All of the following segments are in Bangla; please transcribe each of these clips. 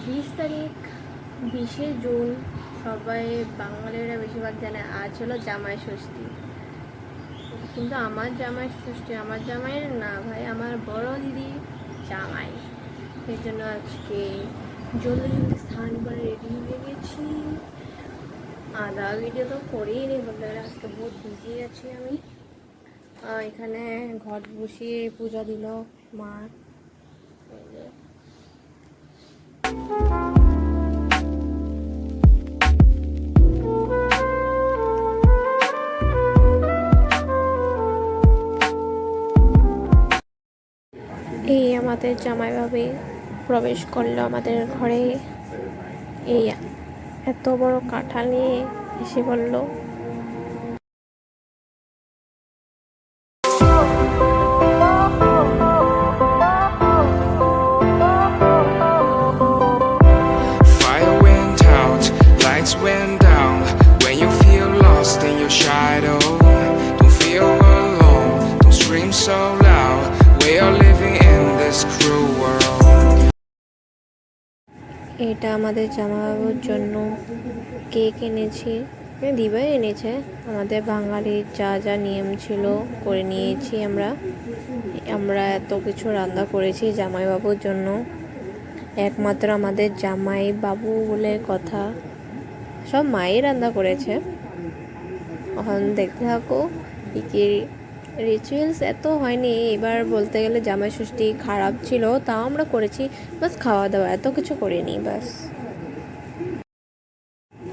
20 তারিখ, 20শে জুন। সবাই বাঙালিরা বেশিরভাগ জানে আজ হলো জামাই ষষ্ঠী। কিন্তু আমার জামাই ষষ্ঠী আমার জামাইয়ের না ভাই, আমার বড় দিদি জামাই। এর জন্য আজকে জলদি জলদি স্নান করে রেডি হয়ে গেছি। আধা ভিডিও তো করেই নেই বলতে গেলে, আজকে বহুত বিজি আছি আমি। এখানে ঘট বসিয়ে পূজা দিল মা। এই আমাদের জামাইবাবু প্রবেশ করলো আমাদের ঘরে। এই এত বড় কাঁঠাল নিয়ে এসে বলল, Fire went out, lights went down. When you feel lost in your shadow, don't feel alone, don't scream so loud. We are living in this cruel world. এটা আমাদের জামাইবাবুর জন্য কেক এনেছি, দিবাই এনেছে। আমাদের বাঙালির যা যা নিয়ম ছিল করে নিয়েছি আমরা এত কিছু রান্না করেছি জামাইবাবুর জন্য। একমাত্র আমাদের জামাই বাবু বলে কথা, সব মাই রান্না করেছে। এখন দেখতে থাকো কি রিচুয়ালস এত হয়নি এবার, বলতে গেলে জামাই ষষ্ঠী খারাপ ছিল, তাও আমরা করেছি। বাস খাওয়া দাওয়া এত কিছু করিনি বাস।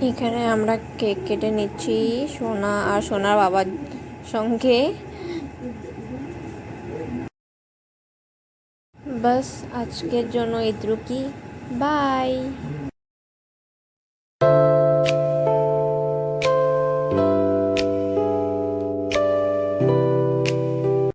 এখানে আমরা কেক কেটে নিচ্ছি সোনা আর সোনার বাবার সঙ্গে। বাস আজকের জন্য এটুকুই, বাই।